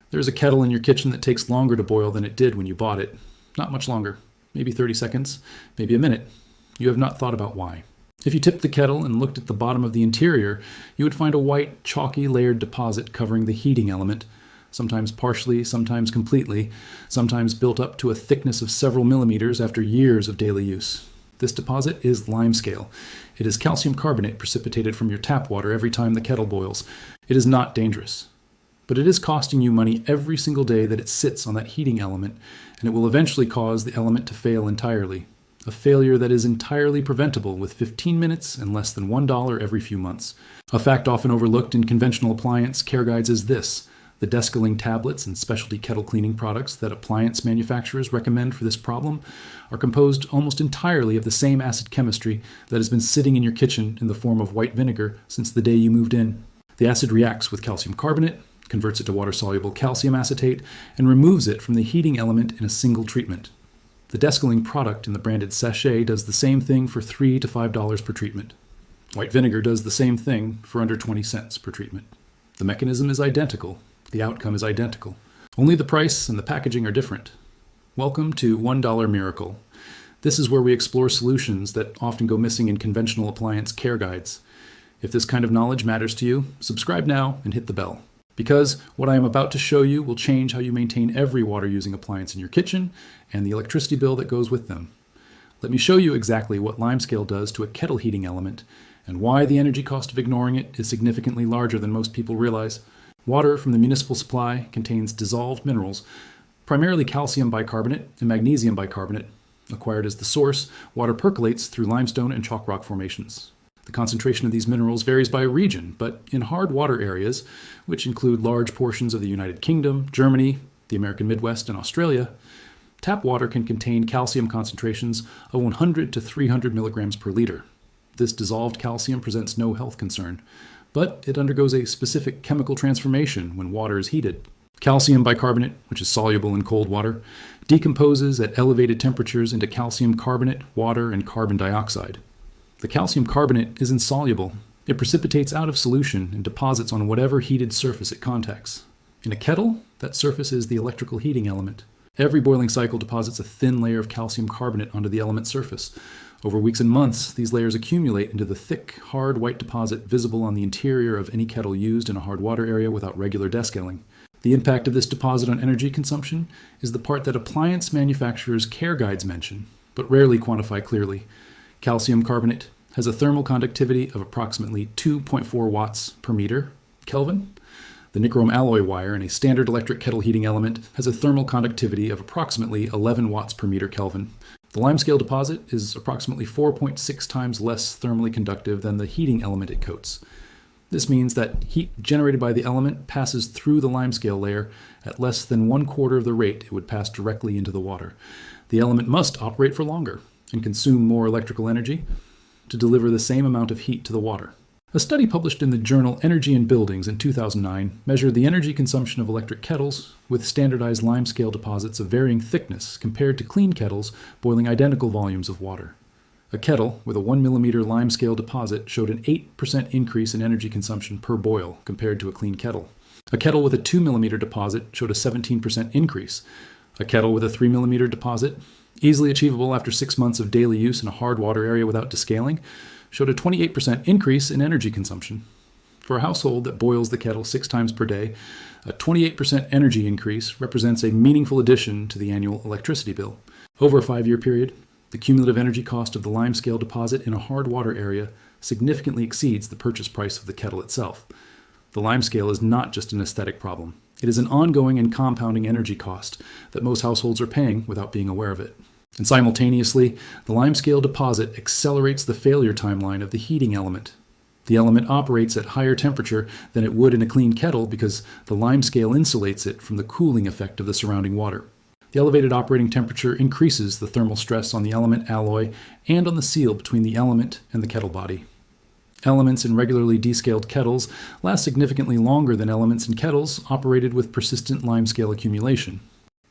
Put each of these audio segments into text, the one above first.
There's a kettle in your kitchen that takes longer to boil than it did when you bought it. Not much longer. Maybe 30 seconds, maybe a minute. You have not thought about why. If you tipped the kettle and looked at the bottom of the interior, you would find a white, chalky layered deposit covering the heating element, sometimes partially, sometimes completely, sometimes built up to a thickness of several millimeters after years of daily use. This deposit is limescale. It is calcium carbonate precipitated from your tap water every time the kettle boils. It is not dangerous. But it is costing you money every single day that it sits on that heating element, and it will eventually cause the element to fail entirely. A failure that is entirely preventable with 15 minutes and less than $1 every few months. A fact often overlooked in conventional appliance care guides is this: the descaling tablets and specialty kettle cleaning products that appliance manufacturers recommend for this problem are composed almost entirely of the same acid chemistry that has been sitting in your kitchen in the form of white vinegar since the day you moved in. The acid reacts with calcium carbonate, converts it to water-soluble calcium acetate, and removes it from the heating element in a single treatment. The descaling product in the branded sachet does the same thing for $3 to $5 per treatment. White vinegar does the same thing for under 20 cents per treatment. The mechanism is identical. The outcome is identical. Only the price and the packaging are different. Welcome to $1 Miracle. This is where we explore solutions that often go missing in conventional appliance care guides. If this kind of knowledge matters to you, subscribe now and hit the bell. Because what I am about to show you will change how you maintain every water-using appliance in your kitchen and the electricity bill that goes with them. Let me show you exactly what Limescale does to a kettle heating element and why the energy cost of ignoring it is significantly larger than most people realize. Water from the municipal supply contains dissolved minerals, primarily calcium bicarbonate and magnesium bicarbonate. Acquired as the source, water percolates through limestone and chalk rock formations. The concentration of these minerals varies by region, but in hard water areas, which include large portions of the United Kingdom, Germany, the American Midwest, and Australia, tap water can contain calcium concentrations of 100 to 300 milligrams per liter. This dissolved calcium presents no health concern, but it undergoes a specific chemical transformation when water is heated. Calcium bicarbonate, which is soluble in cold water, decomposes at elevated temperatures into calcium carbonate, water, and carbon dioxide. The calcium carbonate is insoluble. It precipitates out of solution and deposits on whatever heated surface it contacts. In a kettle, that surface is the electrical heating element. Every boiling cycle deposits a thin layer of calcium carbonate onto the element surface. Over weeks and months, these layers accumulate into the thick, hard white deposit visible on the interior of any kettle used in a hard water area without regular descaling. The impact of this deposit on energy consumption is the part that appliance manufacturers' care guides mention, but rarely quantify clearly. Calcium carbonate has a thermal conductivity of approximately 2.4 watts per meter Kelvin. The nichrome alloy wire in a standard electric kettle heating element has a thermal conductivity of approximately 11 watts per meter Kelvin. The limescale deposit is approximately 4.6 times less thermally conductive than the heating element it coats. This means that heat generated by the element passes through the limescale layer at less than 1/4 of the rate it would pass directly into the water. The element must operate for longer and consume more electrical energy to deliver the same amount of heat to the water. A study published in the journal Energy in Buildings in 2009 measured the energy consumption of electric kettles with standardized limescale deposits of varying thickness compared to clean kettles boiling identical volumes of water. A kettle with a 1 millimeter limescale deposit showed an 8% increase in energy consumption per boil compared to a clean kettle. A kettle with a 2 millimeter deposit showed a 17% increase. A kettle with a 3 millimeter deposit, easily achievable after 6 months of daily use in a hard water area without descaling, showed a 28% increase in energy consumption. For a household that boils the kettle 6 times per day, a 28% energy increase represents a meaningful addition to the annual electricity bill. Over a 5-year period, the cumulative energy cost of the limescale deposit in a hard water area significantly exceeds the purchase price of the kettle itself. The limescale is not just an aesthetic problem. It is an ongoing and compounding energy cost that most households are paying without being aware of it. And simultaneously, the limescale deposit accelerates the failure timeline of the heating element. The element operates at higher temperature than it would in a clean kettle because the limescale insulates it from the cooling effect of the surrounding water. The elevated operating temperature increases the thermal stress on the element alloy and on the seal between the element and the kettle body. Elements in regularly descaled kettles last significantly longer than elements in kettles operated with persistent limescale accumulation.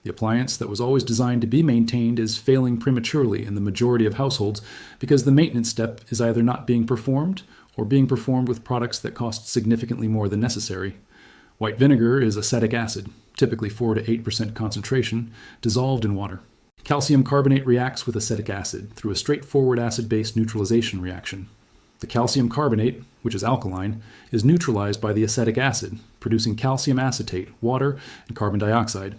The appliance that was always designed to be maintained is failing prematurely in the majority of households because the maintenance step is either not being performed or being performed with products that cost significantly more than necessary. White vinegar is acetic acid, typically 4 to 8% concentration, dissolved in water. Calcium carbonate reacts with acetic acid through a straightforward acid-base neutralization reaction. The calcium carbonate, which is alkaline, is neutralized by the acetic acid, producing calcium acetate, water, and carbon dioxide.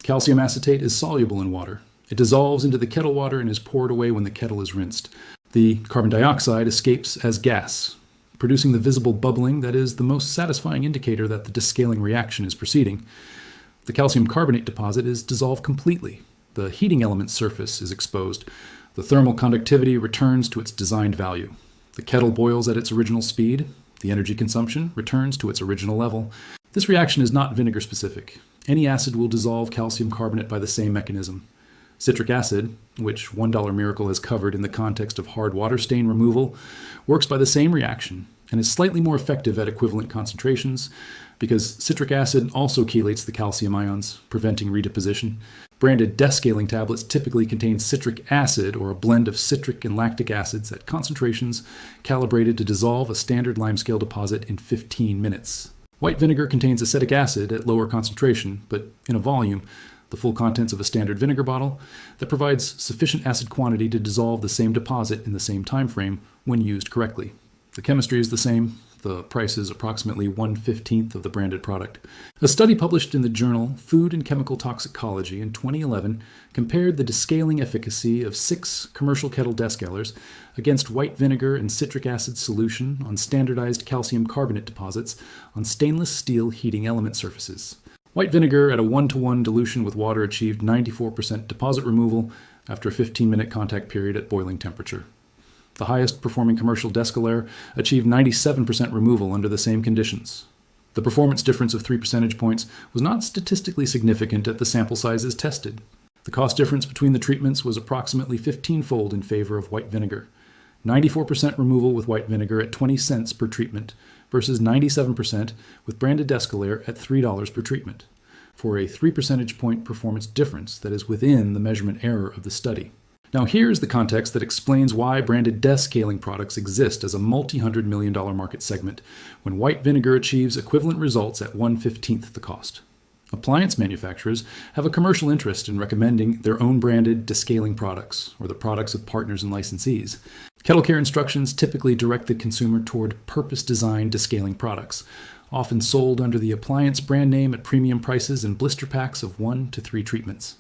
Calcium acetate is soluble in water. It dissolves into the kettle water and is poured away when the kettle is rinsed. The carbon dioxide escapes as gas, producing the visible bubbling that is the most satisfying indicator that the descaling reaction is proceeding. The calcium carbonate deposit is dissolved completely. The heating element surface is exposed. The thermal conductivity returns to its designed value. The kettle boils at its original speed. The energy consumption returns to its original level. This reaction is not vinegar specific. Any acid will dissolve calcium carbonate by the same mechanism. Citric acid, which $1 Miracle has covered in the context of hard water stain removal, works by the same reaction and is slightly more effective at equivalent concentrations because citric acid also chelates the calcium ions, preventing redeposition. Branded descaling tablets typically contain citric acid or a blend of citric and lactic acids at concentrations calibrated to dissolve a standard limescale deposit in 15 minutes. White vinegar contains acetic acid at lower concentration, but in a volume, the full contents of a standard vinegar bottle, that provides sufficient acid quantity to dissolve the same deposit in the same time frame when used correctly. The chemistry is the same. The price is approximately 1/15 of the branded product. A study published in the journal Food and Chemical Toxicology in 2011 compared the descaling efficacy of 6 commercial kettle descalers against white vinegar and citric acid solution on standardized calcium carbonate deposits on stainless steel heating element surfaces. White vinegar at a 1-to-1 dilution with water achieved 94% deposit removal after a 15-minute contact period at boiling temperature. The highest performing commercial descaler achieved 97% removal under the same conditions. The performance difference of 3 percentage points was not statistically significant at the sample sizes tested. The cost difference between the treatments was approximately 15-fold in favor of white vinegar. 94% removal with white vinegar at 20 cents per treatment versus 97% with branded descaler at $3 per treatment, for a 3 percentage point performance difference that is within the measurement error of the study. Now here's the context that explains why branded descaling products exist as a multi-$100 million market segment when white vinegar achieves equivalent results at 1/15 the cost. Appliance manufacturers have a commercial interest in recommending their own branded descaling products or the products of partners and licensees. Kettle care instructions typically direct the consumer toward purpose-designed descaling products, often sold under the Appliance brand name at premium prices in blister packs of 1 to 3 treatments.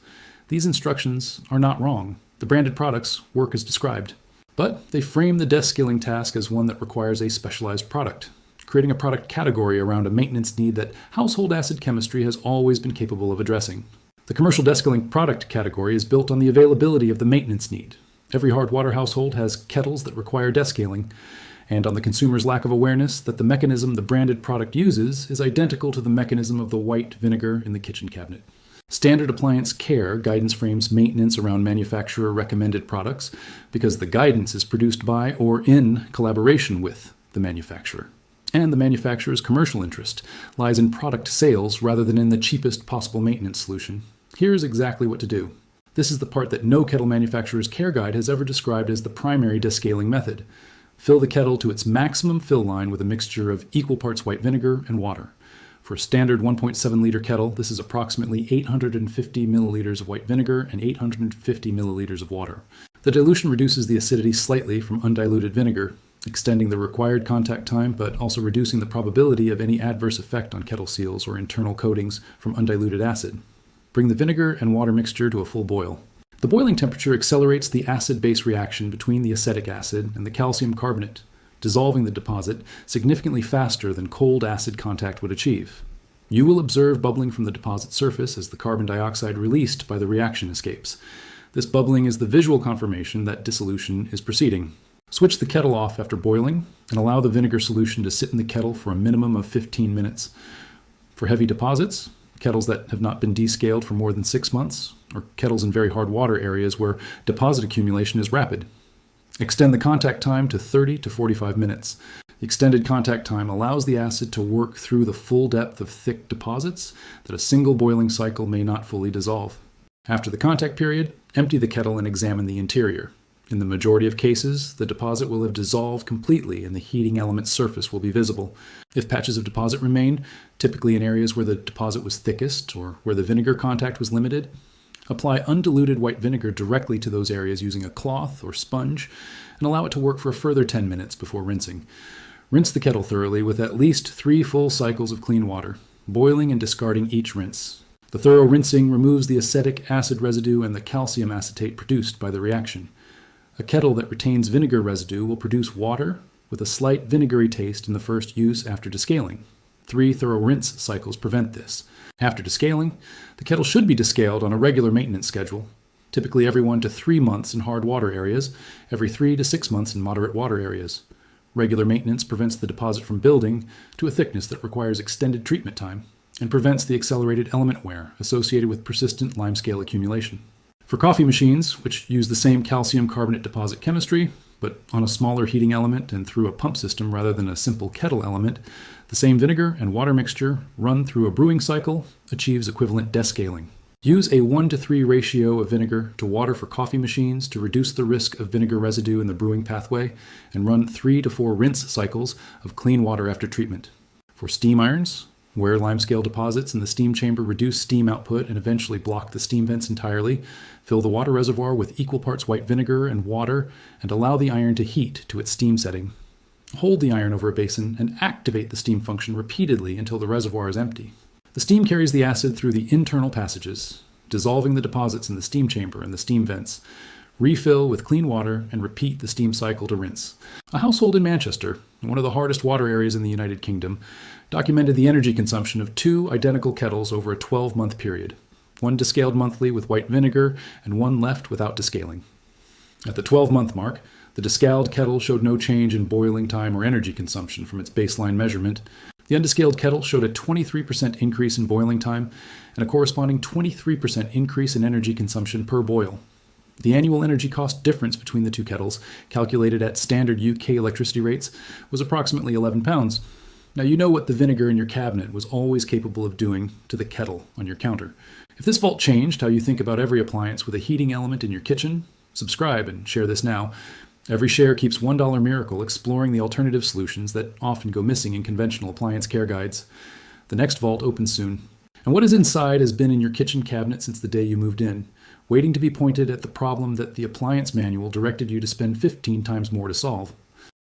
These instructions are not wrong. The branded products work as described, but they frame the descaling task as one that requires a specialized product, creating a product category around a maintenance need that household acid chemistry has always been capable of addressing. The commercial descaling product category is built on the availability of the maintenance need. Every hard water household has kettles that require descaling, and on the consumer's lack of awareness that the mechanism the branded product uses is identical to the mechanism of the white vinegar in the kitchen cabinet. Standard appliance care guidance frames maintenance around manufacturer-recommended products because the guidance is produced by or in collaboration with the manufacturer. And the manufacturer's commercial interest lies in product sales rather than in the cheapest possible maintenance solution. Here's exactly what to do. This is the part that no kettle manufacturer's care guide has ever described as the primary descaling method. Fill the kettle to its maximum fill line with a mixture of equal parts white vinegar and water. For a standard 1.7-liter kettle, this is approximately 850 milliliters of white vinegar and 850 milliliters of water. The dilution reduces the acidity slightly from undiluted vinegar, extending the required contact time but also reducing the probability of any adverse effect on kettle seals or internal coatings from undiluted acid. Bring the vinegar and water mixture to a full boil. The boiling temperature accelerates the acid-base reaction between the acetic acid and the calcium carbonate, dissolving the deposit significantly faster than cold acid contact would achieve. You will observe bubbling from the deposit surface as the carbon dioxide released by the reaction escapes. This bubbling is the visual confirmation that dissolution is proceeding. Switch the kettle off after boiling and allow the vinegar solution to sit in the kettle for a minimum of 15 minutes. For heavy deposits, kettles that have not been descaled for more than 6 months, or kettles in very hard water areas where deposit accumulation is rapid, extend the contact time to 30 to 45 minutes. The extended contact time allows the acid to work through the full depth of thick deposits that a single boiling cycle may not fully dissolve. After the contact period, empty the kettle and examine the interior. In the majority of cases, the deposit will have dissolved completely and the heating element's surface will be visible. If patches of deposit remain, typically in areas where the deposit was thickest or where the vinegar contact was limited, apply undiluted white vinegar directly to those areas using a cloth or sponge and allow it to work for a further 10 minutes before rinsing. Rinse the kettle thoroughly with at least 3 full cycles of clean water, boiling and discarding each rinse. The thorough rinsing removes the acetic acid residue and the calcium acetate produced by the reaction. A kettle that retains vinegar residue will produce water with a slight vinegary taste in the first use after descaling. 3 thorough rinse cycles prevent this. After descaling, the kettle should be descaled on a regular maintenance schedule, typically every 1 to 3 months in hard water areas, every 3 to 6 months in moderate water areas. Regular maintenance prevents the deposit from building to a thickness that requires extended treatment time and prevents the accelerated element wear associated with persistent limescale accumulation. For coffee machines, which use the same calcium carbonate deposit chemistry, but on a smaller heating element and through a pump system rather than a simple kettle element, the same vinegar and water mixture run through a brewing cycle achieves equivalent descaling. Use a 1 to 3 ratio of vinegar to water for coffee machines to reduce the risk of vinegar residue in the brewing pathway and run 3 to 4 rinse cycles of clean water after treatment. For steam irons, where limescale deposits in the steam chamber reduce steam output and eventually block the steam vents entirely, fill the water reservoir with equal parts white vinegar and water and allow the iron to heat to its steam setting. Hold the iron over a basin and activate the steam function repeatedly until the reservoir is empty. The steam carries the acid through the internal passages, dissolving the deposits in the steam chamber and the steam vents. Refill with clean water and repeat the steam cycle to rinse. A household in Manchester, one of the hardest water areas in the United Kingdom, documented the energy consumption of 2 identical kettles over a 12-month period. One descaled monthly with white vinegar and one left without descaling. At the 12-month mark, the descaled kettle showed no change in boiling time or energy consumption from its baseline measurement. The undescaled kettle showed a 23% increase in boiling time and a corresponding 23% increase in energy consumption per boil. The annual energy cost difference between the 2 kettles, calculated at standard UK electricity rates, was approximately £11. Now you know what the vinegar in your cabinet was always capable of doing to the kettle on your counter. If this vault changed how you think about every appliance with a heating element in your kitchen, subscribe and share this now. Every share keeps $1 Miracle exploring the alternative solutions that often go missing in conventional appliance care guides. The next vault opens soon. And what is inside has been in your kitchen cabinet since the day you moved in, waiting to be pointed at the problem that the appliance manual directed you to spend 15 times more to solve.